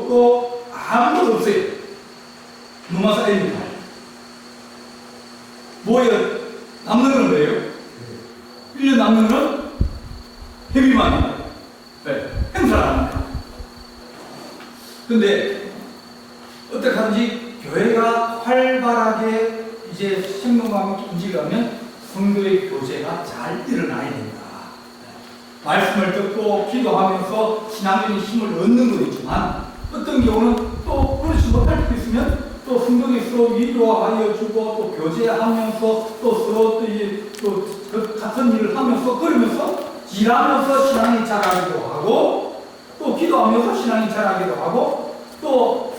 없고 아무것도 없어요. 뭐만 쌓입니다. 뭐예요? 남는 건 뭐예요? 1년 남는 건 회비만입니다. 네, 행사를 안 합니다. 근데 어떻게 하든지 교회가 활발하게 이제 생명과 함께 움직이려면 성도의 교제가 잘 일어나야 된다. 말씀을 듣고 기도하면서 신앙적인 힘을 얻는 것 있지만 어떤 경우는 또 그렇지 못할 수도 있으면 또 성도에서 위로하여 주고 또 교제하면서 또 서로 또 같은 일을 하면서 그러면서 일하면서 신앙이 자라기도 하고 또 기도하면서 신앙이 자라기도 하고 또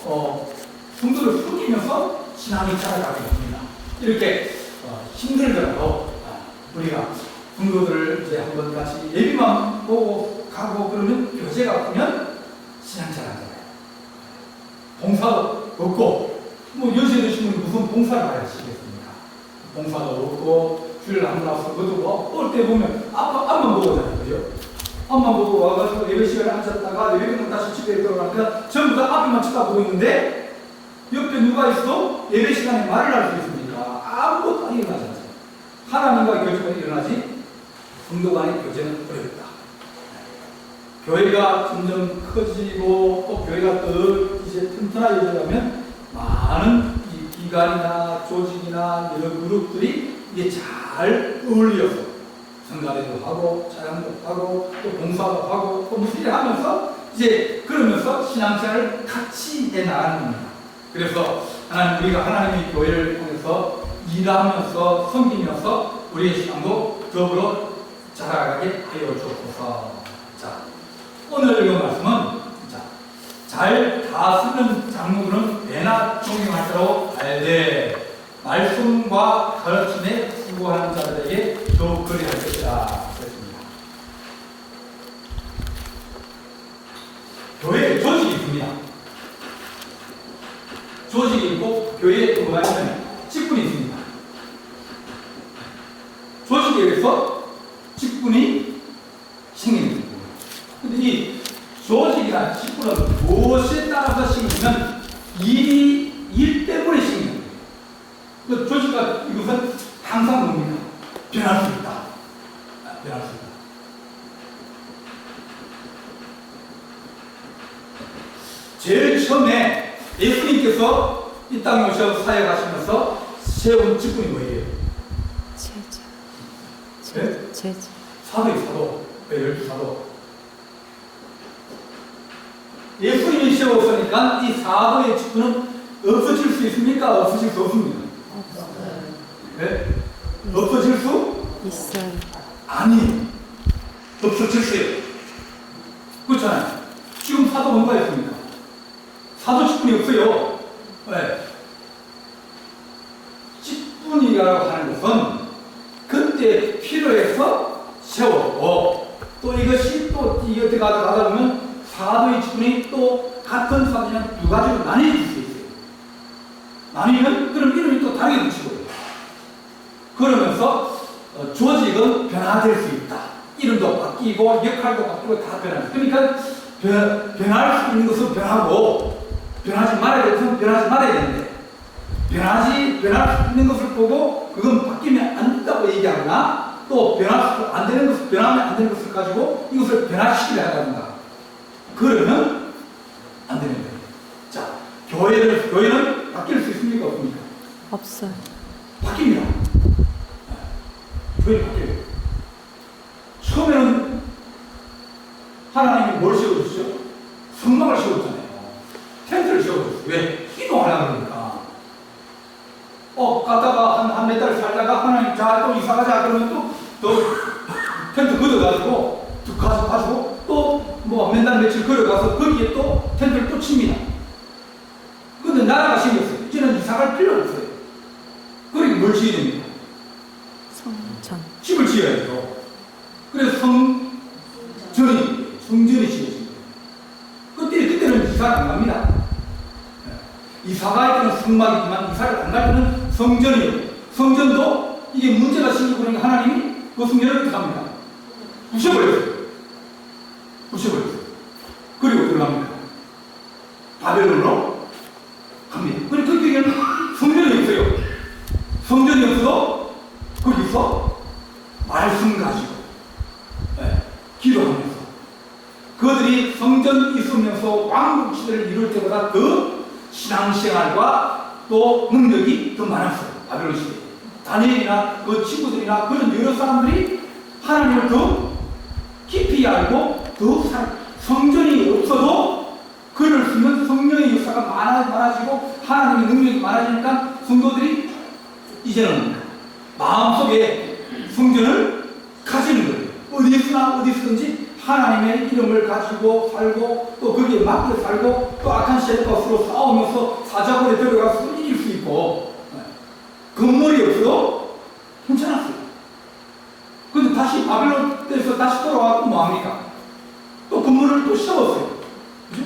성도를 섬기면서 신앙이 자라가게 됩니다. 이렇게 힘들더라도 우리가 성도들을 이제 한번 같이 예비만 보고 가고 그러면 교제가 크면 신앙 자라잖아요. 봉사도 없고 뭐 연세 드신 분이 무슨 봉사를 하시겠습니까? 봉사도 없고 주일 안 나와서 그것도 올 때 보면 앞만 보고 다니고요. 앞만 보고 와가지고 예배 시간에 앉았다가 예배는 다시 집에 들어가니까 전부 다 앞에만 쳐다보고 있는데 옆에 누가 있어? 예배 시간에 말을 할 수 있습니까? 아무것도 안 일어나지 않아요. 하나님과 교제가 일어나지 성도 간의 교제는 어렵다. 교회가 점점 커지고 또 교회가 더 이제 튼튼해지려면 많은 기관이나 조직이나 여러 그룹들이 이게 잘 어울려서 성가대도 하고 찬양도 하고 또 봉사도 하고 또 무슨 일을 하면서 이제 그러면서 신앙생활을 같이 해나가는 겁니다. 그래서 우리가 하나님의 교회를 통해서 일하면서 섬기면서 우리의 신앙도 더불어 자라가게 하여 주옵소서. 자, 오늘 이 말씀은 잘 다스리는 장로들은 배나 존경할 자로 알되 말씀과 가르침에 수고하는 자들에게 더욱 그리할 것이다. 그랬습니다. 교회에 조직이 있습니다. 조직이 있고 교회에 또 뭐가 있냐면 직분이 있습니다. 조직에 의해서 직분이 생깁니다. 근데 이 조직이나 직분은 무엇에 따라서 생기면 일 때문에 생깁니다. 그 조직과 이것은 항상 뭡니까? 변할 수 있다. 변할 수 있다. 제일 처음에 예수님께서 이 땅에 오셔서 사역하시면서 세운 직분이 뭐예요? 제자. 네? 제자. 사도의 사도. 왜 12사도? 예수님이 세웠으니까 이 사도의 직분은 없어질 수 있습니까? 없어질 수 없습니다. 없어요. 네? 없어질 수? 있어요. 아니, 없어질 수 있어요. 그렇잖아요. 지금 사도 뭔가 있습니다. 사도 직분이 없어요. 네. 직분이라고 하는 것은 그때 필요해서 세웠고 또 이것이 또 이렇게 가다 보면 사도의 직분이 또 같은 사도면 두 가지로 나뉘어질 수 있어요. 나뉘면 그럼 이름이 또 다르게 붙이고 그러면서 조직은 변화될 수 있다. 이름도 바뀌고 역할도 바뀌고 다 변합니다. 그러니까 변할 수 있는 것은 변하고 변하지 말아야 될 것은 변하지 말아야 되는데 변할 수 있는 것을 보고 그건 바뀌면 안 된다고 얘기하거나 또 변하면 안 되는 것을 가지고 이것을 변화시키려 하는가 그러면 안 되는 거예요. 자, 교회는 바뀔 수 있습니까? 없습니까? 없어요. 바뀝니다. 교회는 바뀌어요. 처음에는 하나님이 뭘 세워주시죠? 성막을 세워줬잖아요. 텐트를 세워줬어요. 왜? 이동하려고 그러니까. 갔다가 한 몇 달 살다가 하나님 또 이사가자 그러면 또 텐트 걷어가지고 가지고 또 뭐 몇 달 며칠 걸어가서 거기에 또 텐트를 또 칩니다. 근데 나라가 생겼어요. 이제는 이사갈 필요가 없어요. 그러니 뭘 지어야 됩니까? 성전. 집을 지어야죠. 그래서 성전이 지어집니다. 그때는 이사를 안 갑니다. 이사가 할 때는 성막이지만 이사를 안 갈 때는 성전이에요. 성전도 이게 문제가 생기고 그러니까 하나님이 그 성전을 어떻게 합니까? 부셔버렸어요. 그리고 들어갑니다. 바벨론으로 갑니다. 그러니까 거기에는 성전이 없어요. 성전이 없어도 거기서 말씀 가지고 기도하면서 그들이 성전이 있으면서 왕국 시대를 이룰 때보다 더 신앙생활과 또 능력이 더 많았어요. 바벨론 시대에. 다니엘이나 그 친구들이나 그런 여러 사람들이 하나님을 더 깊이 알고 더 성전이 없어도 글을 쓰면 성령의 역사가 많아지고 하나님의 능력이 많아지니까 성도들이 이제는 마음속에 성전을 가지는 거예요. 어디 쓰든지 하나님의 이름을 가지고 살고 또 거기에 맞게 살고 또 악한 세력과 서로 싸우면서 사자굴에 들어가서 이길 수 있고 건물이 없어도 괜찮았어요. 근데 다시 바벨론에서 다시 돌아와서 뭐합니까? 또 건물을 또 세웠어요. 그죠?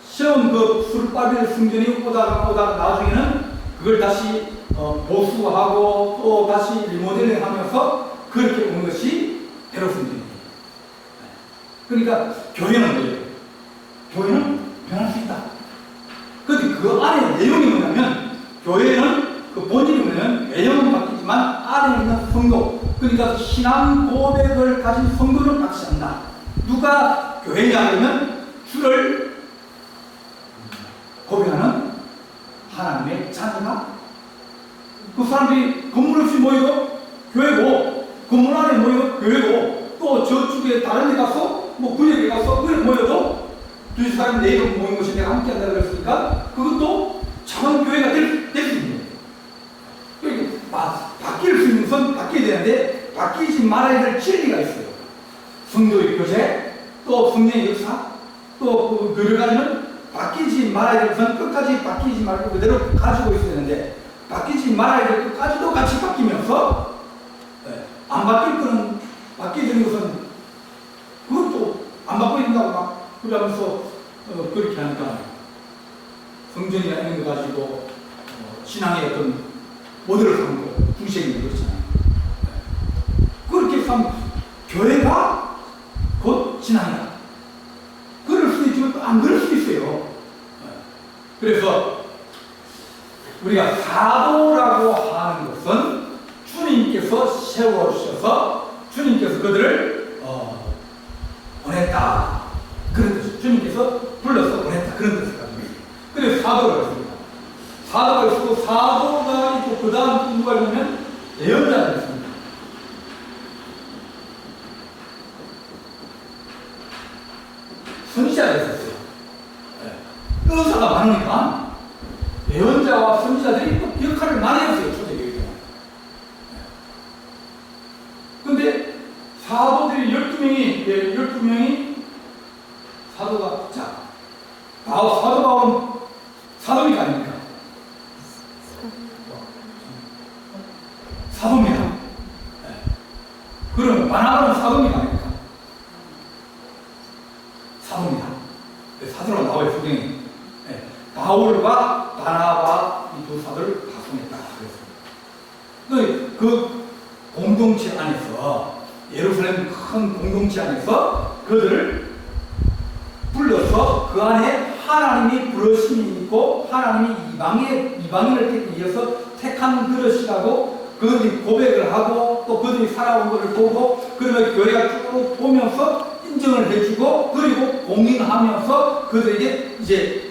세운 그 수르바벨 성전이 오다가 나중에는 그걸 다시 보수하고 또 다시 리모델링 하면서 그렇게 온 것이 베로 성전이에요. 그러니까 교회는 뭐예요? 교회는 변할 수 있다. 그런데 그 안에 내용이 뭐냐면 교회는 그 본질이 뭐냐면 외형은 바뀌지만 안에 있는 성도, 그러니까 신앙 고백을 가진 성도를 같이한다. 누가 교회냐 하면 주를 고백하는 하나님의 자녀가 그 사람들이 건물 없이 모이고 교회고 건물 안에 모이고 교회고 또 저쪽에 다른 데 가서 뭐 구역에 가서 그래 모여도 두 사람이 내 이름 모인 것이 내가 함께 한다고 그랬으니까 그것도 작은 교회가 될 수 있는 거예요. 그러니까 바뀔 수 있는 선 바뀌어야 되는데 바뀌지 말아야 될 진리가 있어요. 성도의 교제 또 성령의 역사 또 그 여러 가지는 바뀌지 말아야 될 것은 끝까지 바뀌지 말고 그대로 가지고 있어야 되는데 바뀌지 말아야 될 것까지도 같이 바뀌면서 안 바뀔 거는 바뀌는 것은 그것도 안 바뀌어야 된다고 막 그러면서 그렇게 하니까 성전이나 이런 거 가지고 신앙의 어떤 모델을 삼고 중심이 그렇잖아요. 그렇게 삼 교회가 곧 신앙이다. 그럴 수도 있지만 또 안 그럴 수도 있어요. 그래서 우리가 사도라고 하는 것은 주님께서 세워주셔서 주님께서 그들을 보냈다. 그런 뜻이죠. 주님께서 불러서 보냈다. 그런 뜻을 가지고 있어요. 그래서 사도가 있습니다. 사도가 있고 사도가 있고 그 다음 누가 있냐면 예언자가 있습니다. 선지자가 있었어요. 의사가 많으니까 예언자와 선지자들이 또 역할을 많이 했어요. 초대교회 때. 그런데 사도들이 12명이 사도가 사도 바울은 사도니까 아닙니까? 사도입니다. 그럼 바나바는 사도니까 아닙니까? 사도입니다. 사도로 나와요. 성경에. 바울과 바나바 이 두 사도를 파송했다. 그래서 그 공동체 안에서 예루살렘 큰 공동체 안에서 그들을 불러서 그 안에 하나님이 부르심이 있고 하나님이 이방인을 위해서 택한 그릇이라고 그들이 고백을 하고 또 그들이 살아온 것을 보고 그러면 교회가 쭉 보면서 인정을 해주고 그리고 공인하면서 그들에게 이제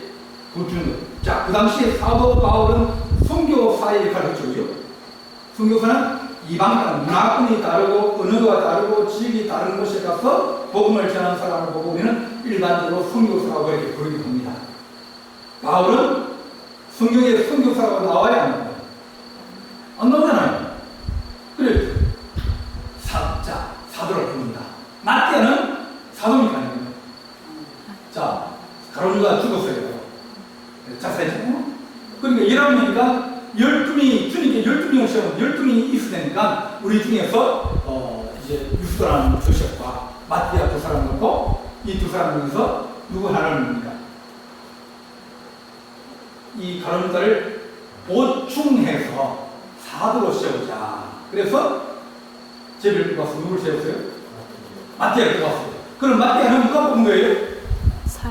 주는 거예요. 자, 그 당시에 사도 바울은 선교사의 역할을 했죠. 그죠? 선교사는 이방간 문화권이 다르고 언어가 다르고 지역이 다른 곳에 가서 복음을 전하는 사람을 보고 우리는 일반적으로 선교사라고 이렇게 부르게 됩니다. 바울은 성경에 선교사라고 나와야 안 나와요. 안 나오잖아요. 그래 사도를 부릅니다. 마태는 사도니까 아닙니다. 자, 가로주가 죽었어요. 자살했잖아요. 그러니까 11명이니까 12명이 주님께 12명을 세우면 12명이 있어야 되니까 우리 중에서 이제 유스도라는 조셉과 마티아 두 사람 놓고 이 두 사람 중에서 누구 하나를 봅니까? 이 가론자를 보충해서 사도로 세우자. 그래서 제비를 뽑아서 누구를 세웠어요? 마티아를 뽑았어요. 그럼 마티아는 누가 뽑은 거예요?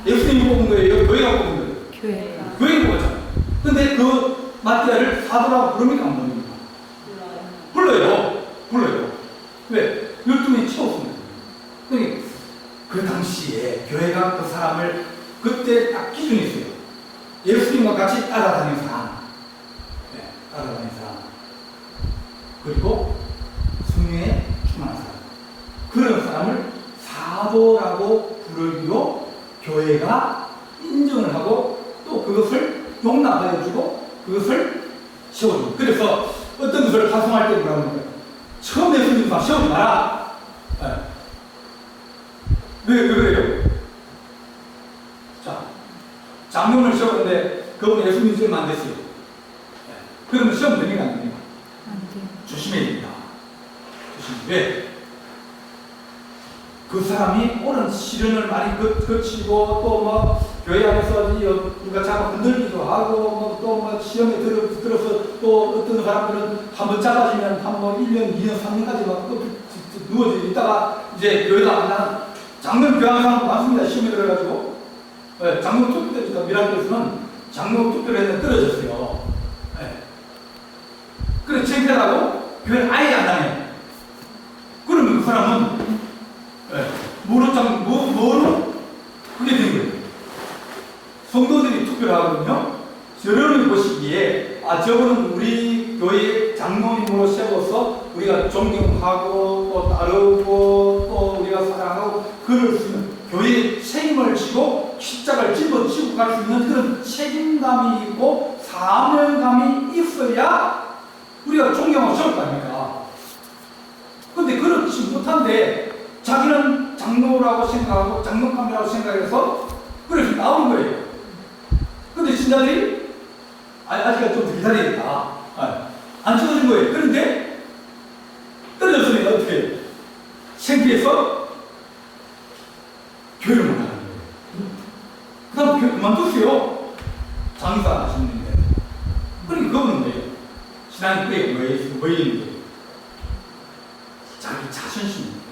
예수님이 뽑은 거예요? 교회가 뽑은 거예요? 교회가 교회가 뽑았잖아요. 근데 그 마띠아를 사도라고 부릅니까? 안 부릅니까? 불러요. 왜? 12명이 채웠습니다. 그러니까 그 당시에 교회가 그 사람을 그때 딱 기준이 있어요. 예수님과 같이 따라다니는 사람. 네, 따라다니는 사람. 그리고 성령에 충만한 사람. 그런 사람을 사도라고 부르기로 교회가 인정을 하고 또 그것을 용납하여주고 그것을 세워주고. 그래서 어떤 것을 파송할 때 뭐라고 합니까? 처음 예수님과 세우지 마라. 네. 왜 그래요? 자, 장로를 세웠는데 그분 예수님 좀 안 됐어요. 네. 그러면 시험 됩니까? 안 됩니까? 안 돼요. 조심해야 됩니다. 조심해. 왜? 그 사람이 옳은 시련을 많이 거치고 또 뭐 교회 안에서 우리가 자꾸 흔들리기도 하고 또 뭐 시험에 들어서 또 어떤 사람들은 한번 잡아지면 한번 1년, 2년, 3년까지 막 누워져 있다가 이제 교회가 안 나는 장로 교환 사람도 많습니다. 시험에 들어가지고. 네, 장로 투표 때 제가 미라클에서는 장로 투표를 했는데 떨어졌어요. 네. 그래 창피하다고 교회 아예 안 다녀요. 그러면 그 사람은 뭐로 그게 된 거예요. 성도들이 투표를 하거든요. 여러분이 보시기에 저분은 우리 교회 장로님으로 세워서 우리가 존경하고 또 따르고 또 우리가 사랑하고 그럴 수 있는 교회에 책임을 지고 십자가를 집어지고 갈 수 있는 그런 책임감이 있고 사명감이 있어야 우리가 존경하고 세울 거 아닙니까? 근데 그렇지 못한데 자기는 장로라고 생각하고 장로감이라고 생각해서 그래서 나오는 거예요. 근데 신자들이 아직까지 좀 기다리겠다. 안 쳐진 거예요. 그런데 떨어졌으니까 어떻게 창피해서 교회를 못 나가는 거예요. 그 다음 교회 그만뒀어요. 장사 하시는데. 그러니까 그거는 뭐예요? 신앙이 그게 뭐예요? 자기 자존심입니다.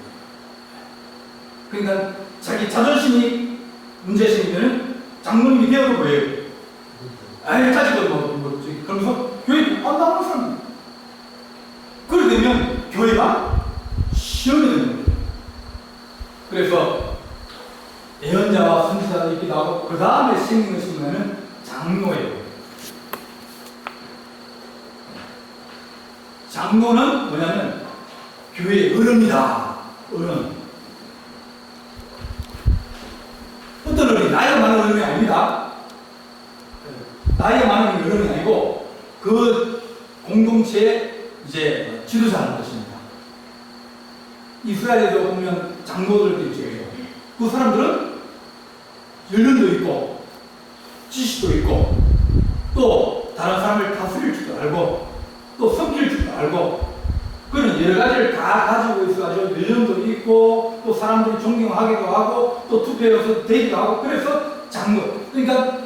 그러니까 자기 자존심이 문제 생기면 장로님이 되어도 뭐예요? 까지도 그러면서 교회 안 나오는 사람. 그렇게 되면 교회가 시험이 되는 거예요. 그래서 예언자와 선지자가 있기도 하고 그 다음에 생기는 순간은 장로예요. 장로는 뭐냐면 교회의 어른이다. 어른. 어떤 어른이 나이가 많은 어른이 아닙니다. 나이가 많은 어른이 아니고 그 공동체의 이제 지도자라는 것입니다. 이스라엘에도 보면 장로들도 있죠. 그 사람들은 연륜도 있고 지식도 있고 또 다른 사람을 다스릴 줄도 알고 또 섬길 줄도 알고 그런 여러 가지를 다 가지고 있어가지고 연륜도 있고 또 사람들이 존경하기도 하고 또 투표해서 되기도 하고 그래서 장로. 그러니까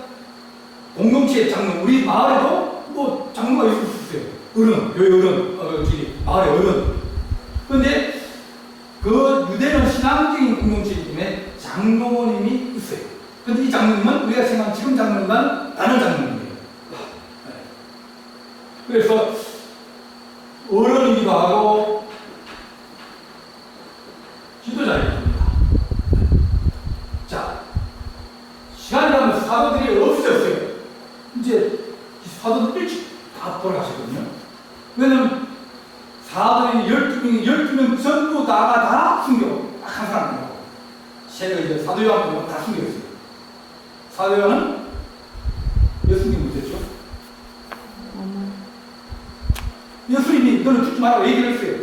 공동체의 장로. 우리 마을에도 뭐 장로가 있을 수 있어요. 어른, 교회 어른, 마을의 어른. 그런데 그 유대는 신앙적인 공동체이기 때문에 장로님이 있어요. 그런데 이 장로님은 우리가 생각하는 지금 장로님은 다른 장로님이에요. 그래서 어른이기도 하고 지도자이기도 합니다. 자, 시간이 가면 사도들이 없어졌어요. 이제 사도들 일찍 다 돌아가셨거든요. 왜냐면 사도들이 12명 전부 다 숨겨. 딱 한 사람이라고. 제가 이제 사도 요한을 다 숨겼어요. 사도 요한은 예수님 못했죠? 예수님이 너는 죽지 말라고 얘기를 했어요.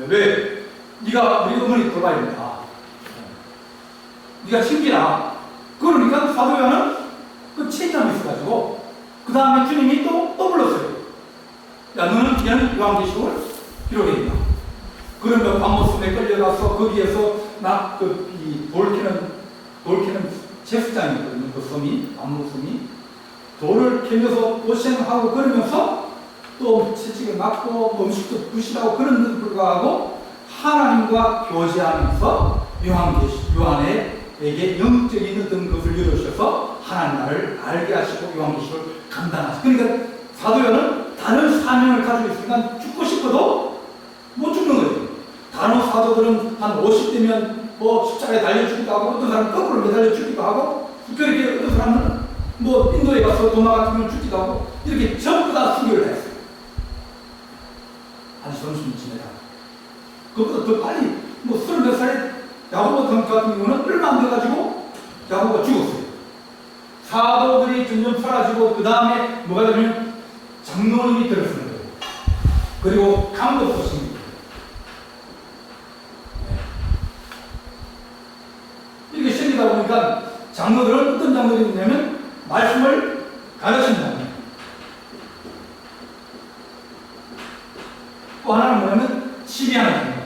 왜? 네가 우리 어머니 돌봐야 된다. 네가 챙기라. 그러니까 사도 요한은 그 책임감이 있어가지고 그 다음에 주님이 또 불렀어요. 야 너는 그냥 요한계시록을 기록해야 된다. 그러면 밤모섬에 끌려가서 거기에서 돌캐는 제사장이거든요. 그 섬이 밤모섬이 돌을 캐면서 고생하고 그러면서 또 채찍을 맞고 음식도 부실하고 그런 데도 불구하고 하나님과 교제하면서 요한의 교회에게 영적인 어떤 것을 열어주셔서 하나님 나를 알게 하시고 요한계시록을 감당하시고, 그러니까 사도 요한은 다른 사명을 가지고 있으니까 죽고 싶어도 못 죽는 거예요. 다른 사도들은 한 50대면 뭐 십자가에 달려 죽기도 하고, 어떤 사람은 거꾸로 매달려 죽기도 하고, 그렇게 어떤 사람은 뭐 인도에 가서 도마 같은 걸 죽기도 하고, 이렇게 전부 다 순교를 했어요. 한 30년 지내다. 그것보다 더 빨리, 뭐 30몇 살에 야고보 같은 경우는 얼마 안 돼가지고 야고보가 죽었어요. 사도들이 점점 사라지고, 그 다음에 뭐가 되면 장로님이 들어서는 거예요. 그리고 감독도 생깁니다. 이렇게 생기다 보니까 장로들은 어떤 장로들이 있냐면 말씀을 가르친다. 또 하나는 뭐냐면 치리하는 장로.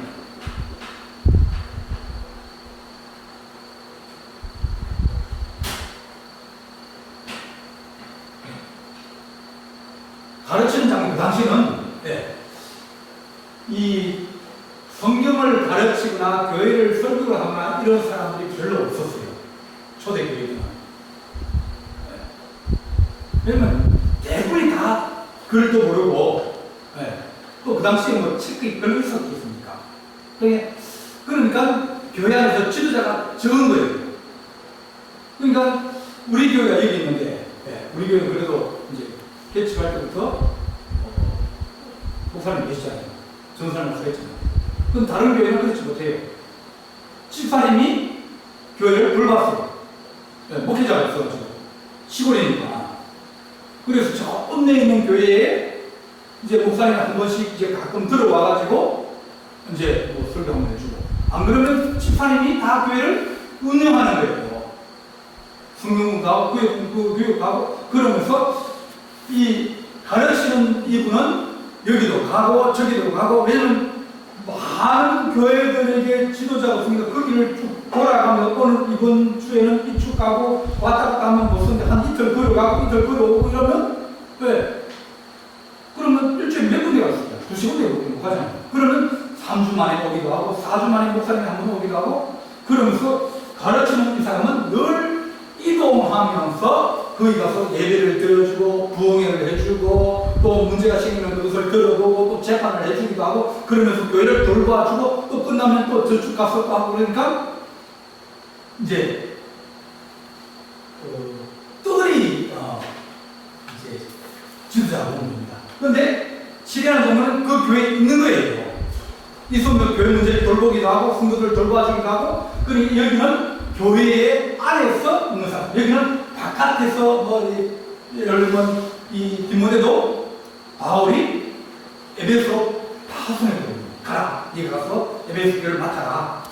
가르치는 장로, 그 당시는 이 성경을 가르치거나 교회를 설교를 하거나 이런 사람들이 별로 없었어요. 초대교회는. 왜냐면 대부분이 다 글도 모르고, 또 그 당시에 뭐 책이 별로 있었겠습니까? 그러니까 교회 안에서 지도자가 적은 거예요. 그러니까 우리 교회가 여기 있는데, 우리 교회는 그래도 이제 개척할 때부터 목사님 계시잖아요. 전사님 목사였잖아요. 그럼 다른 교회는 그렇지 못해요. 집사님이 교회를 돌봤어요. 목회자가 있어가지고 시골이니까. 그래서 저 읍내에 있는 교회에 이제 목사님 한 번씩 이제 가끔 들어와가지고 이제 뭐 설교 한번 해주고, 안 그러면 집사님이 다 교회를 운영하는 거예요. 성경 가고 교육 가고, 그러면서 이 가르치는 이분은 여기도 가고 저기도 가고, 왜냐면 많은 교회들에게 지도자가 없으니까 그 길을 쭉 돌아가면서 오늘 이번 주에는 이쪽 가고 왔다 갔다 하면 무슨 한 이틀 걸어가고 이틀 걸어오고 이러면, 그러면 일주일에 몇 군데 갔습니다. 2군데 가잖아요. 그러면 3주 만에 오기도 하고 4주 만에 목사님이 한 번 오기도 하고, 그러면서 가르치는 이 사람은 늘 이동하면서 거기 가서 예배를 드려주고 부흥회를 해주고, 또 문제가 생기는 그것을 들어보고 또 재판을 해주기도 하고, 그러면서 교회를 돌봐주고, 또 끝나면 또 저쪽 가서 또 하고, 그러니까 이제 뜰이 이제 지도자가 오는 겁니다. 그런데 시리아는 보면 그 교회에 있는 거예요. 이 성도 교회 문제를 돌보기도 하고 성도들을 돌봐주기도 하고, 그러니 여기는 교회 안에서 있는 사람, 여기는 바깥에서 뭐 예를 들면 이 디모데도 바울이 에베소 파송해 가라, 네가 가서 에베소 교회를 맡아라.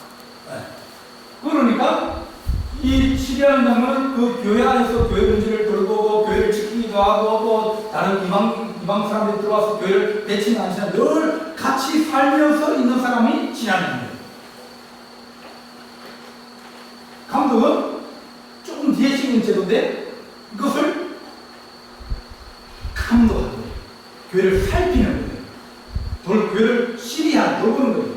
그러니까 이 시리아는 장로는 그 교회 안에서 교회 문제를 돌보고 교회를 지키기도 하고, 또 다른 이방 사람들이 들어와서 교회를 대치는 않지만 늘 같이 살면서 있는 사람이 지나는 거예요. 감독은 조금 뒤에 찍는 제도인데 이것을 감독하는 거예요. 교회를 살피는 거예요. 교회를 돌보는 거예요.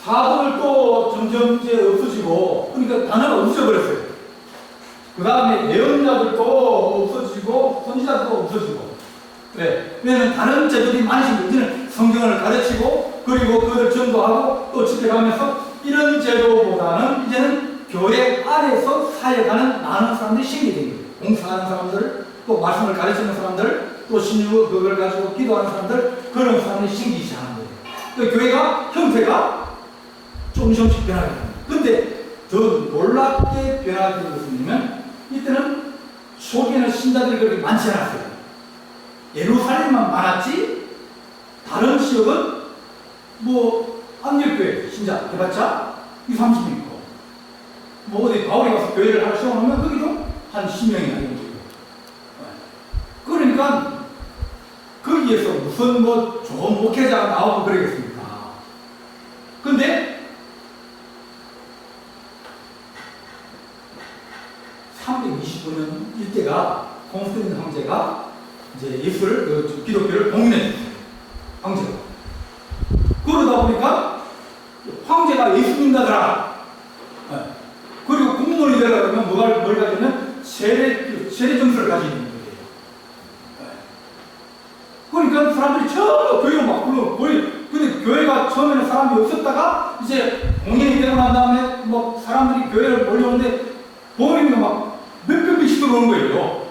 사도들도 점점 이제 없어지고, 그러니까 단어가 없어버렸어요. 그 다음에 예언자들도 없어지고 선지자들도 없어지고. 왜냐면 다른 제도들이 많이 생기고, 이제는 성경을 가르치고 그리고 그걸 전도하고 또 집회하면서, 이런 제도보다는 이제는 교회 안에서 사역하는 많은 사람들이 생기게 됩니다. 봉사하는 사람들, 또 말씀을 가르치는 사람들, 또 신유 그걸 가지고 기도하는 사람들, 그런 사람들이 생기기 시작하는 거예요. 그러니까 교회가 형태가 조금씩 변하게 됩니다. 근데 더 놀랍게 변하게 된 것은 뭐냐면, 이때는 초기에는 신자들이 그렇게 많지 않았어요. 예루살렘만 많았지, 다른 지역은 뭐 안역교회 신자 해봤자 20-30명 있고, 뭐 어디 바울이 가서 교회를 하나 세워놓으면 거기도 한 10명이나 되는 거예요. 그러니까 거기에서 무슨 뭐 좋은 목회자가 나오고 그러겠습니까? 근데 329년 이때가 콘스탄틴 황제가 이제 예수를, 기독교를 봉인해 줬어요. 황제가. 그러다 보니까 황제가 예수 믿는다고 자들아. 그리고 공무원이 되라 그러면 뭘 가지면 세례 정서를 가지고 있는 거예요. 그러니까 사람들이 전부 교회로 막 불러. 근데 교회가 처음에는 사람이 없었다가 이제 공연이 되고 난 다음에 뭐 사람들이 교회를 몰려오는데 보니까 막 몇백 명씩 들어오는 거예요.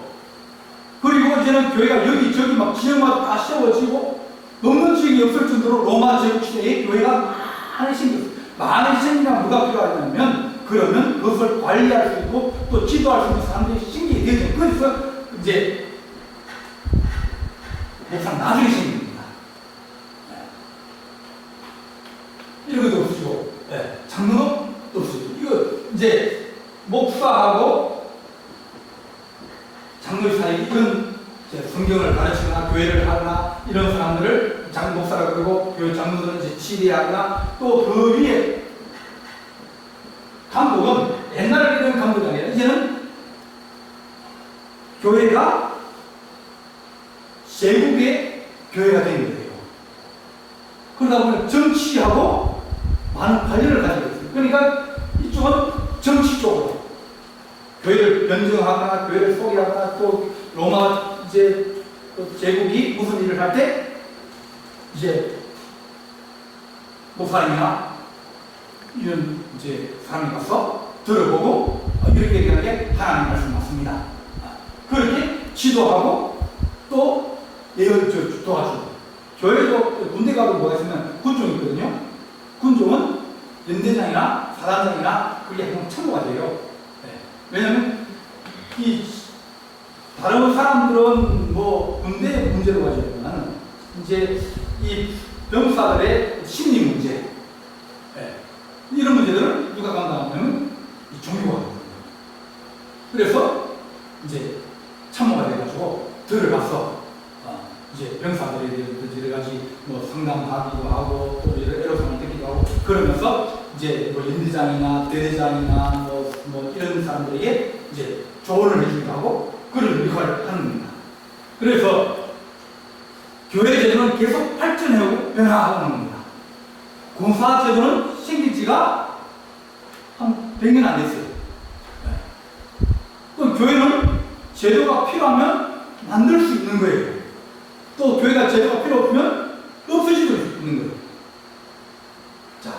그리고 이제는 교회가 여기저기 막 지역마다 다 세워지고 넘는 지역이 없을 정도로 로마 제국 시대에 교회가 많이 생겼어요. 많이 생기면 뭐가 필요하냐면 그러면 그것을 관리할 수 있고 또 지도할 수 있는 사람들이 생기게 되죠. 그래서 이제 목사는 나중에 생깁니다. 이런 것도 없으시고, 장로도 없으시고, 이거 이제 목사하고 장로의 사이 이런 성경을 가르치거나 교회를 하거나 이런 사람들을 목사라고 그러고 교회 장로들은 이제 지휘하거나 또 그 위에 감독은 옛날에 이런 감독이 아니라 이제는 교회가 제국의 교회가 된 거예요. 그러다 보면 정치하고 많은 관련을 가지고 있어요. 그러니까 이쪽은 정치 쪽으로 교회를 변증하거나 교회를 소개하거나 또 로마 이제 제국이 무슨 일을 할 때 이제 목사님이나 이런 이제 사람이 가서 들어보고 이렇게 되는 게 하나님 말씀 맞습니다. 그렇게 지도하고 또 예언 도와주고 교회도 군대 가도 뭐가 있으면 군종이 있거든요. 군종은 연대장이나 사단장이나 그게 항상 참고가 돼요. 왜냐하면 이 다른 사람들은 뭐 군대 문제로 가지고는 이제 이 병사들의 심리 문제 이런 문제들은 누가 감당하면 이 종교가 되거든요. 그래서 이제 참모가 돼가지고 들어가서 이제 병사들에 대해서 여러 가지 뭐 상담하기도 하고 또 애로사항을 듣기도 하고 그러면서 이제 뭐 연대장이나 대대장이나 뭐 이런 사람들에게 이제 조언을 해주기도 하고 그런 역할을 하는 겁니다. 그래서 교회 제도는 계속 발전하고 변화하고 있는 겁니다. 공사 제도는 생긴 지가 한 100년 안 됐어요. 또 교회는 제도가 필요하면 만들 수 있는 거예요. 또 교회가 제도가 필요 없으면 없어지고 있는 거예요. 자,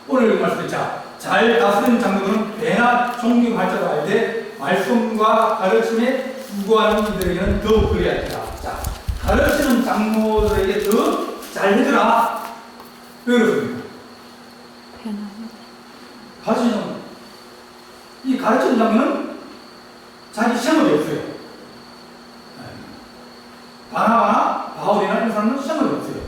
오늘 말씀 잘 다스리는 장로들은 배나 종교 발전을 할 때 말씀과 가르침에 수고하는 이들에게는 더욱 그래야 된다. 자, 가르치는 장로들에게 더 잘 해주라. 왜 그렇습니까? 가르치는 이 가르치는 장로는 자기 시험이 없어요. 바나바나 바울이나 이런 사람은 시험이 없어요.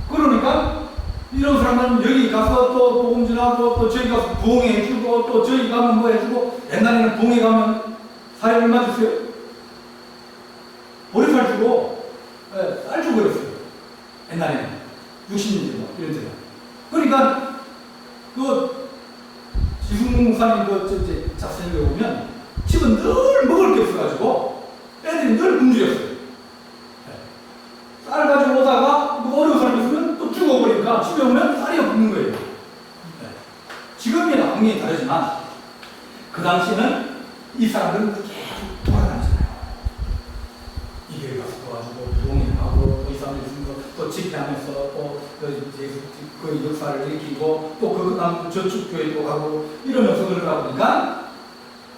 그러니까 이런 사람은 여기 가서 또 복음 전하고 또 저기 가서 부흥회 해주고 또 저기 가면 뭐 해주고 옛날에는 부흥회 가면 사회 얼마 줬어요? 보리쌀 주고 쌀 주고 그랬어요. 옛날에는 60년 전에 이런 때는. 그러니까 그 지승문 목사님 그 작성을 보면 집은 늘 먹을 게 없어가지고 애들이 늘 굶주렸어요. 쌀 가지고 오다가 뭐 어려운 사람이 있으면 또 죽어버리니까 집에 오면 쌀이 없는 거예요. 지금이야 당연히 다르지만 그 당시에는 이 사람들은 계속 돌아다니잖아요. 이 교회 가서 도와주고 부흥회하고 또 이 사람들이 있는 거 또 집회하면서 또 그 역사를 일으키고 또 그 다음 저축교회도 가고 이러면서 그러다 보니까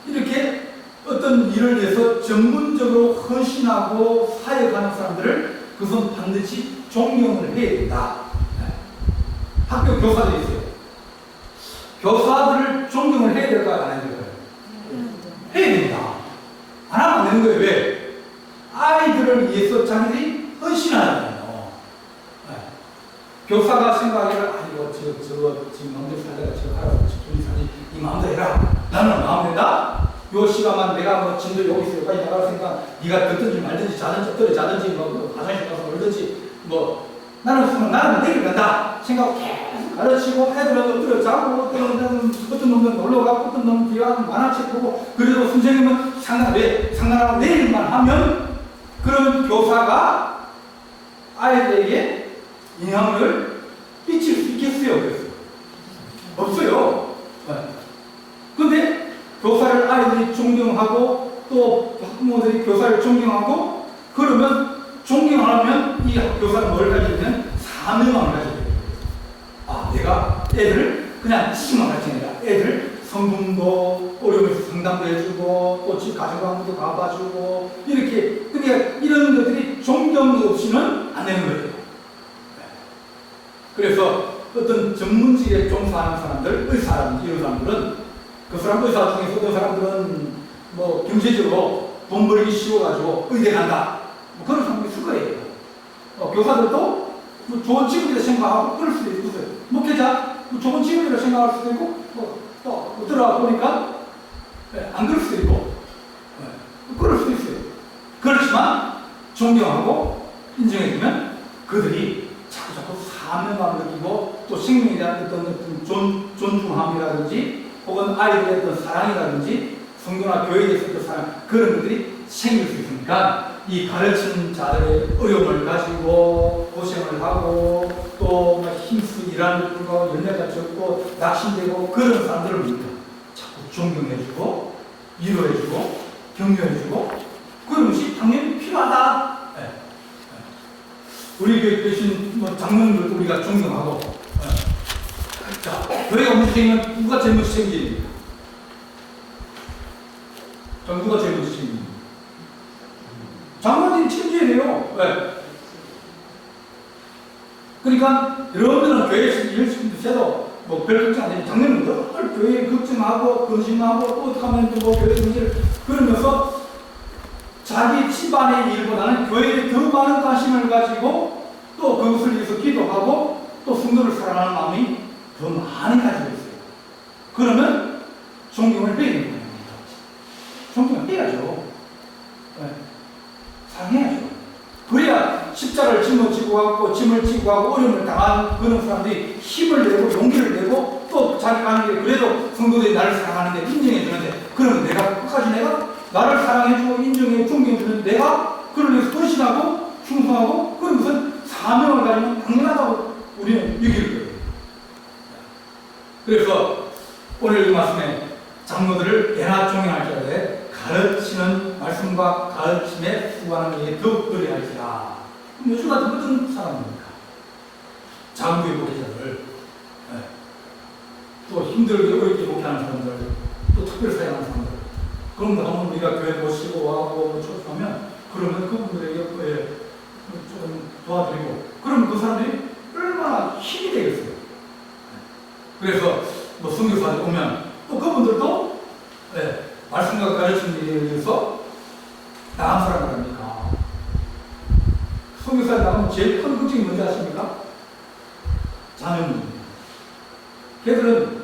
이렇게 어떤 일을 위해서 전문적으로 헌신하고 사역하는 사람들을 그것은 반드시 존경을 해야 된다. 학교 교사들이 있어요. 교사들을 존경을 해야 될까 안 해야 될까요? 해야 된다. 안 하면 안 되는 거예요. 왜? 아이들을 위해서 자기들이 헌신하잖아요. 교사가 생각하기를 이거 저거 지금 마음대로 살다가 저거 하라고 집중이 살지 이 마음대로 해라. 나는 마음대로 요 시간만 내가 뭐 진도 여기 있어 여기까지 나갈 생각 네가 듣든지 말든지 자든지 엎드려 자든지 뭐 화장실 가서 얼든지 뭐 나는 내일 간다 생각하고 계속 가르치고 애들은 엎드려 자고 어떤 놈은 놀러 가고 어떤 놈은 비와서 만화책 보고 그래도 선생님은 상관하고 내일만 하면 그런 교사가 아이들에게 영향을 끼칠 수 있겠어요? 그래서 없어요. 근데 교사를 아이들이 존경하고 또 학부모들이 교사를 존경하고 그러면 존경하면 이 교사는 뭘 가지고 있냐면 사명감을 가지고 있어요. 아, 내가 애들을 그냥 지식만 가르치는 게 아니라 애들 성분도 어려움에서 상담도 해주고 또 집 가정강의도 가봐주고 이렇게 그러니까 이런 것들이 존경 없이는 안 되는 거예요. 그래서 어떤 전문직에 종사하는 사람들, 의사라든지 이런 사람들은 그 사람 의사 중에서 어떤 사람들은 뭐 경제적으로 돈 벌기 쉬워가지고 의대 간다. 뭐 그런 사람이 있을 거예요. 교사들도 뭐 좋은 직업이라 생각하고 그럴 수도 있어요. 목회자 뭐 좋은 직업이라 생각할 수도 있고 또 들어가 보니까 안 그럴 수도 있고 그럴 수도 있어요. 그렇지만 존경하고 인정해주면 그들이 자꾸 사명감을 느끼고 또 생명에 대한 어떤 존중함이라든지 혹은 아이들의 어떤 사랑이라든지 성도나 교회에 대해서 어떤 사랑 그런 것들이 생길 수 있으니까 이 가르치는 자들의 어려움을 가지고 고생을 하고 또 힘쓰고 일하는 것들과 연애가 적고 낙심되고 그런 사람들을 우리가 자꾸 존경해주고 위로해주고 격려해주고 그런 것이 당연히 필요하다. 우리 교회 계신 뭐 장로님들도 우리가 존경하고 자, 교회가 문제 생기면 누가 제일 먼저 책임집니까? 누가 제일 먼저 책임집니까? 장로님이 책임져야 돼요. 왜? 그러니까 여러분들은 교회에서 열심히 해도 별 걱정 안 되니 장로님은 늘 교회 걱정하고 근심하고 또 어떻게 하면 뭐 교회 문제를 그러면서 자기 집안의 일보다는 교회에 더 많은 관심을 가지고 또 그것을 위해서 기도하고 또 성도를 사랑하는 마음이 더 많이 가지고 있어요. 그러면 존경을 해야 됩니다. 존경을 해야죠. 네. 사랑해야죠. 그래야 십자가를 짊어지고 하고 짐을 지고 하고 어려움을 당한 그런 사람들이 힘을 내고 용기를 내고 또 자기가 하는 게 그래도 성도들이 나를 사랑하는데 인정해 주는데 그러면 내가 끝까지 내가 나를 사랑해주고 인정해 존경해주는 내가 그를 위해서 헌신하고 충성하고 그런 무슨 사명을 가지면 당연하다고 우리는 여길 거예요. 그래서 오늘 이 말씀에 장로들을 예나 존경할 줄 알되 가르치는 말씀과 가르침에 수고하는 일에 더욱 노력할지라. 요즘 같은 어떤 사람입니까? 장부의 목회자들, 또 힘들게 어렵게 목회하는 사람들, 또 특별 사역하는 사람들. 그런 거 한번 우리가 교회 모시고 와고 초청하면 그러면 그분들에게 좀 도와드리고 그러면 그 사람들이 얼마나 힘이 되겠어요. 그래서 뭐 선교사들 오면 또 그분들도 말씀과 가르치는 일에 의해서 나간 사람을 합니까? 선교사에 나가면 제일 큰 걱정이 뭔지 아십니까? 자녀입니다. 걔들은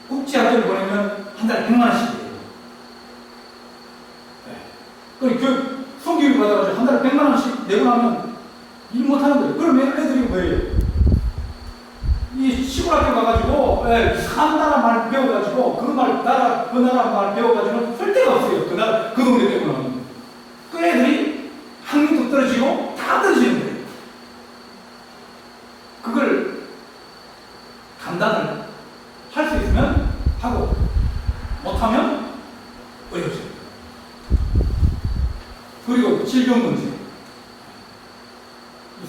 국제학교를 보내면 한 달에 100만 원씩이에요. 그 성교육 받아가지고 한 달에 100만 원씩 내고 나면 일 못하는 거예요. 그러면 애들이 뭐예요? 이 시골 학교 가가지고 한 나라 말 배워가지고 그 나라 말 배워가지고 할 데가 없어요. 그 동네 때문에. 그 애들이 학력도 떨어지고 다 떨어지는 거예요. 그걸 감당을 할 수 있으면 하고 못하면 어려워져요. 그리고 질병 문제.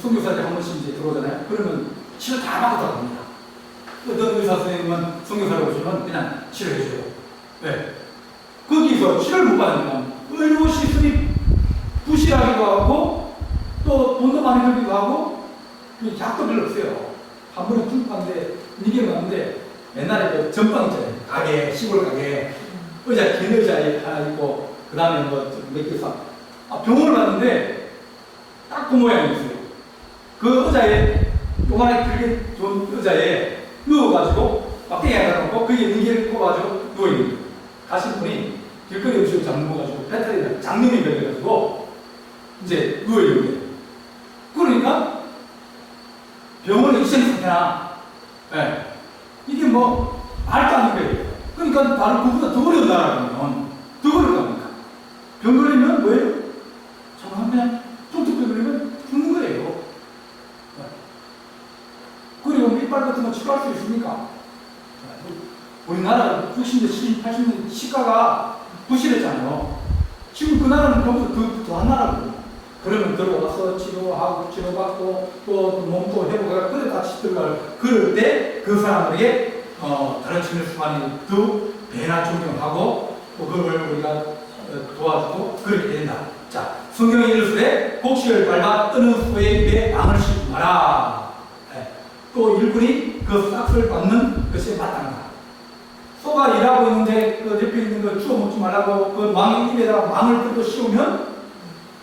선교사들 한 번씩 이제 들어오잖아요. 그러면 치료 다 받고 들어갑니다. 어떤 의사 선생님은 선교사를 오시면 그냥 치료해줘요. 네. 거기서 치료를 못 받으니까 의료 시스템이 부실하기도 하고 또 돈도 많이 들기도 하고 약도 별로 없어요. 한 번에 투입하는데 이게 맞는데 옛날에 그 전방 있잖아요. 가게, 시골 가게 의자, 긴 의자에 하나 있고 그 다음에 몇 개 사. 병원을 갔는데 딱 그 모양이 있어요. 그 의자에 요만하게 되게 좋은 의자에 누워가지고 막대기에 놓고 거기에 능기를 꼽아가지고 누워있는 거예요. 가신 분이 길거리 음식을 잘 먹어가지고 배터리를 장염이 걸려가지고 이제 누워있는 거예요. 그러니까 병원의 희생 상태나 이게 뭐 말도 안 되는 거예요. 그러니까 다른 그보다 더 어려운 나라라면 더 어려운 겁니까? 병 걸리면 뭐예요? 정말 그냥 퉁퉁 걸리면 죽는 거예요. 그리고 밑발 같은 거 치료할 수 있습니까? 70, 80년 시가가 부실했잖아요. 지금 그 나라는 거기서 더한 나라거든요. 그러면 들어와서 치료받고 또 몸도 회복하고 그래 다시 들어갈 그럴 때 그 사람에게 다른 측면에서 많이 더 배나 존경하고 또 그걸 우리가 도와주고 그렇게 된다. 자, 성경에 이르시되 곡식을 밟아 뜨는 소의 입에 망을 씌우지 마라. 네. 또 일꾼이 그 싹을 밟는 것에 마땅하다. 소가 일하고 있는데 그 옆에 있는 거 주워 먹지 말라고 그 망의 입에다가 망을 뜯어 씌우면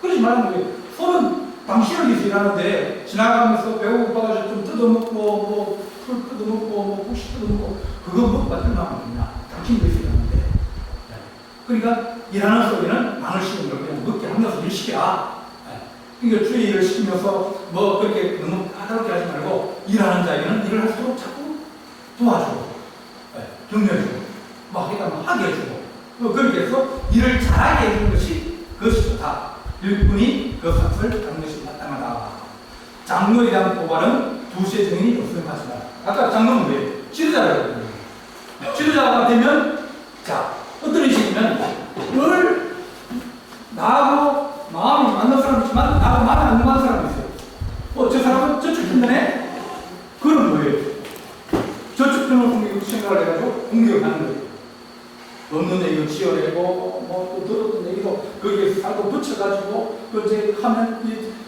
그러지 말라는 거예요. 소는 당신을 위해서 일하는데 지나가면서 배고파가지고 좀 뜯어먹고 뭐 풀 뜯어먹고 뭐 국시 뜯어먹고 그거 뭐 받을 마음이 있나? 당신을 위해서 일하는데. 네. 그러니까 일하는 소에는 망을 씌우는 걸 그냥 먹게 하면서 일 시켜라. 네. 그러니까 주의 일을 시키면서 뭐 그렇게 너무 까다롭게 하지 말고 일하는 자에게는 일을 할수록 자꾸 도와주고 격려해주고 막 하게 해주고 그렇게 해서 일을 잘하게 해주는 것이 그것이 좋다. 일꾼이 그 삭을 하는 것이 마땅하다. 장로에 대한 고발은 두세 증인이 없으면 하지만 아까 장로는 뭐예요? 지도자라고 했거든요. 지도자가 되면 자 어떤 의식이면 늘 나하고 마음이 맞는 사람이 있지만 나하고 마음이 안 맞는 사람이 있어요. 저 사람은 저쪽 편이네? 그건 뭐예요? 저쪽 편을 공격 생각을 해가지고 공격을 하는 거예요. 없는 얘기를 지어내고, 뭐, 또 들었던 얘기도 거기에 살고 붙여가지고, 그 이제 하면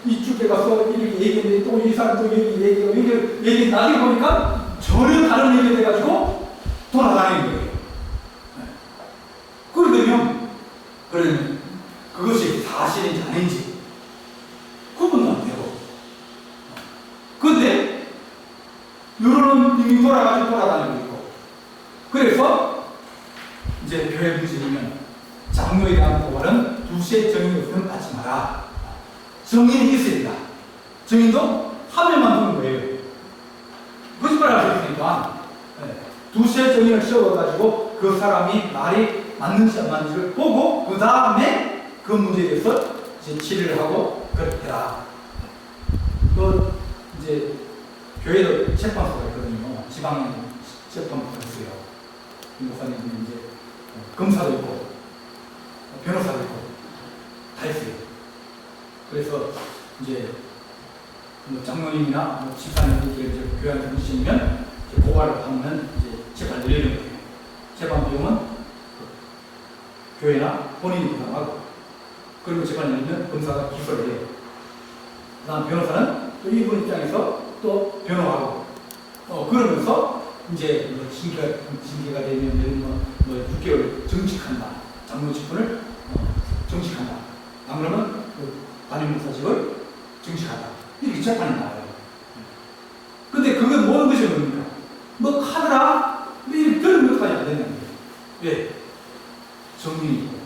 이쪽에 가서 이렇게 얘기했는데 또 이 사람도 얘기하고, 얘기 나중에 보니까 전혀 다른 얘기가 돼가지고 돌아다니는 거예요. 그러면 그것이 사실인지 아닌지 구분도 안 되고. 근데, 여론은 이미 돌아다니고 있고. 그래서, 이제 교회 문제이면 장로에 대한 고발은 두세 정인이 없으면 받지 마라. 정인이 있어야 된다. 정인도 한 명만 두는 거예요. 거짓말 할 수 있으니까 두세 정인을 세워가지고 그 사람이 말이 맞는지 안 맞는지를 보고 그 다음에 그 문제에 대해서 이제 치료를 하고 그렇게 해라. 또 이제 교회도 재판소가 있거든요. 지방에 재판소가 있어요. 목사님이 이제 검사도 있고 변호사도 있고 다 있어요. 그래서 이제 뭐 장로님이나 뭐 집사님들이 이제 교회한테 문지시면 고발을 하면 이제 재판을 열리는 거예요. 재판 비용은 교회나 본인이 부담하고 그리고 재판을 열리면 검사가 기소를 해요. 그다음 변호사는 또 이분 입장에서 또 변호하고 그러면서 이제 뭐 징계가 되면 뭐 6개월 정직한다. 장로 직분을 정직한다. 안 그러면 그 담임 목사직을 정직하다. 이렇게 재판이 나와요. 근데 그건 모든 것이 뭡니까? 뭐 카드라 이 그런 것까지 안 된다는 거예요. 왜? 정리이 있고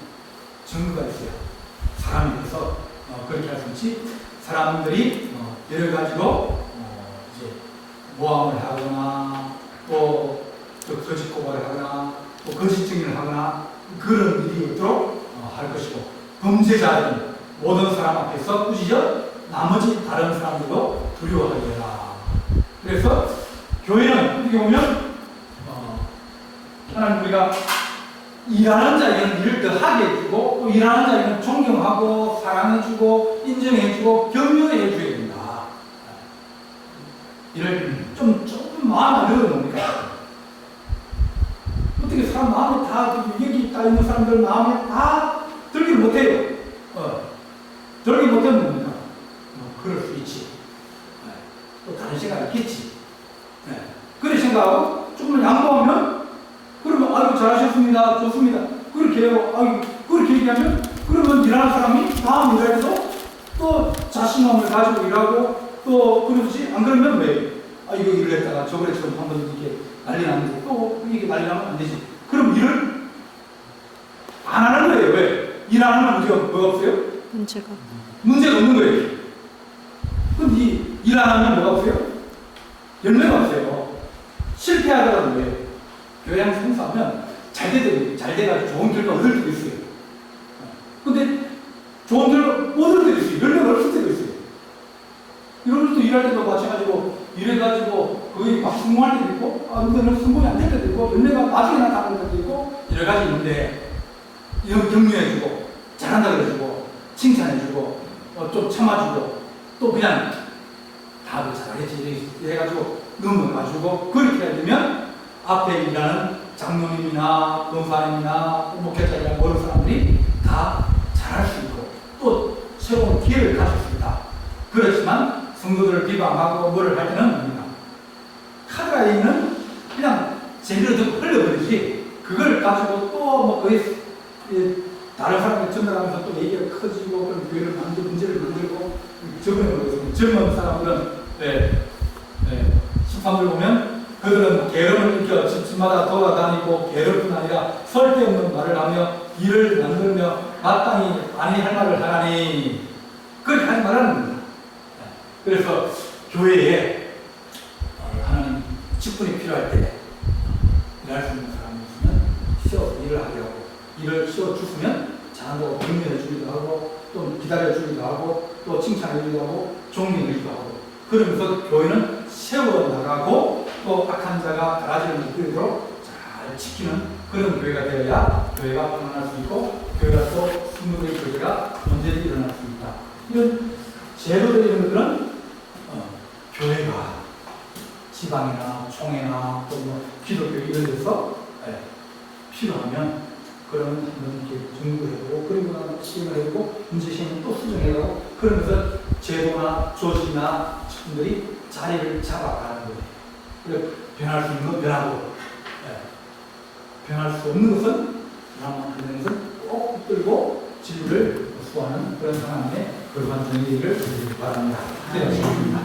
증거가 있어야 사람이 돼서 그렇게 할 수 있지. 사람들이 여러 가지로 이제 모함을 하거나 또 거짓 고발을 하거나 또 거짓 증인을 하거나 그런 일이 없도록 할 것이고 범죄자는 모든 사람 앞에서 꾸짖어 나머지 다른 사람들도 두려워하게 해라. 그래서 교회는 어떻게 보면 하나님 우리가 일하는 자에게는 일을 더 하게 해주고 또 일하는 자에게는 존경하고 사랑해주고 인정해주고 격려해줘야 된다. 이를 조금 마음을 열어놓으니까 어떻게 사람 마음에 다 여기 있는 사람들 마음에 다 들기를 못해요. 들기 못하면 뭡니까? 그럴 수 있지. 또 다른 생각이 있겠지. 그렇게 생각하고 조금 양보하면 그러면 아이고 잘하셨습니다. 좋습니다. 그렇게 해요. 아이고 그렇게 얘기하면 그러면 일하는 사람이 다음 일에서 또 자신감을 가지고 일하고 또 그러지 안 그러면 왜? 이거 일을 했다가 저번에 한번 이렇게 난리 났는데 또 이게 난리 나면 안 되지. 그럼 일을 안 하는 거예요. 왜? 일 안 하면 문제가 뭐가 없어요? 문제가 없는 거예요. 그럼 일 안 하면 뭐가 없어요? 열매가 없어요. 실패하더라도 왜? 교양 성사하면 잘 돼가지고 좋은 결과 얻을 때도 있어요. 근데 좋은 결과 못 얻을 때도 있어요. 열매가 없을 때도 있어요. 이런 것도 일할 때도 마찬가지고 이래가지고 거의 막 성공할 때도 있고, 근데는 성공이 안 될 때도 있고, 열매가 나중에 나타나는 때도 있고, 여러 가지 있는데, 이런 격려해주고, 잘한다 그래주고, 칭찬해주고, 좀 참아주고, 또 그냥 다들 잘하겠지 이래가지고 넘어가주고, 그렇게 되면 앞에 일하는 장로님이나 권사님이나 목회자나 모르는 사람들이 다 잘할 수 있고, 또 새로운 기회를 가질 수 있다. 그렇지만 성도들을 비방하고 뭐를 할 때는 뭡니까? 카드라인은 그냥 재미로 듣고 흘려버리지, 그걸 가지고 또 뭐 거의 다른 사람들 전달하면서 또 얘기가 커지고 그런 교회를 만들고 문제를 만들고, 젊은 사람들은 13절 보면 그들은 게으름을 일으켜 집집마다 돌아다니고 게으름뿐 아니라 설데없는 말을 하며 일을 만들며 마땅히 아니할 말을 하나니, 그렇게 하지 말라는 겁니다. 그래서 교회에 하나님 직분이 필요할 때 일할 수 있는 사람이 있으면 쉬어서 일을 하게 하고, 일을 쉬어주시면 잘한다고 격려해 주기도 하고, 또 기다려 주기도 하고, 또 칭찬해 주기도 하고, 존경해 주기도 하고, 그러면서 교회는 세워나가고, 또 악한 자가 달아지는 못되도록 잘 지키는 그런 교회가 되어야 교회가 평안할 수 있고, 교회가 또 성도의 교회가 언제든지 일어날 수 있다. 이런 제도들, 이런 것들은 교회가 지방이나 총회나 또 뭐 기독교 이런 데서 필요하면 그런 한번 이렇게 정리해보고, 그리고 시행을 해보고, 문제 시행을 또 수정해가고, 그러면서 제도나 조직이나 직분들이 자리를 잡아가는 거예요. 그래서 변할 수 있는 건 변하고, 변할 수 없는 것은 변하면 안 되는 것은 꼭 붙들고 진리를 수호하는 그런 상황에 거룩한 정리를 드리기 바랍니다. 기도하시겠습니다.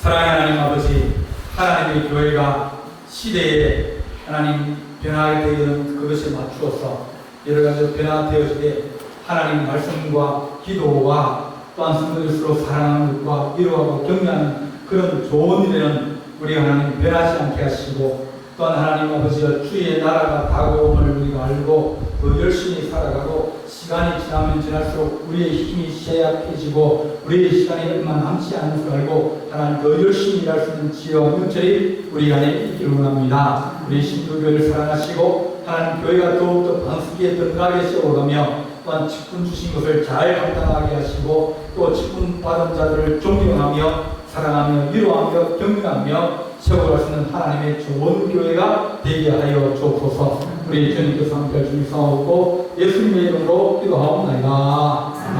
사랑의 하나님 아버지, 하나님의 교회가 시대에 하나님 변화하게 되는 그것에 맞추어서 여러 가지 변화되어질 때 하나님 말씀과 기도와 또한 성도들 서로 사랑하는 것과 위로하고 격려하는 그런 좋은 일에는 우리 하나님 변하지 않게 하시고, 또한 하나님 아버지여 주의 나라가 다가옴을 우리가 알고 더 열심히 살아가고, 시간이 지나면 지날수록 우리의 힘이 쇠약해지고 우리의 시간이 얼마 남지 않은 줄 알고 하나님 더 열심히 일할 수 있는 지혜와 명철이 우리 안에 있기를 원합니다. 우리 신도교회를 사랑하시고 하나님 교회가 더욱더 방수기에 든든하게 세워가며, 또한 직분 주신 것을 잘 감당하게 하시고, 또 직분 받은 자들을 존경하며 사랑하며 위로하며 격려하며 세워갈 수 있는 하나님의 좋은 교회가 되게 하여 주옵소서. 우리 주님께서 함께할 줄 믿사옵고 예수님의 이름으로 기도하옵나이다.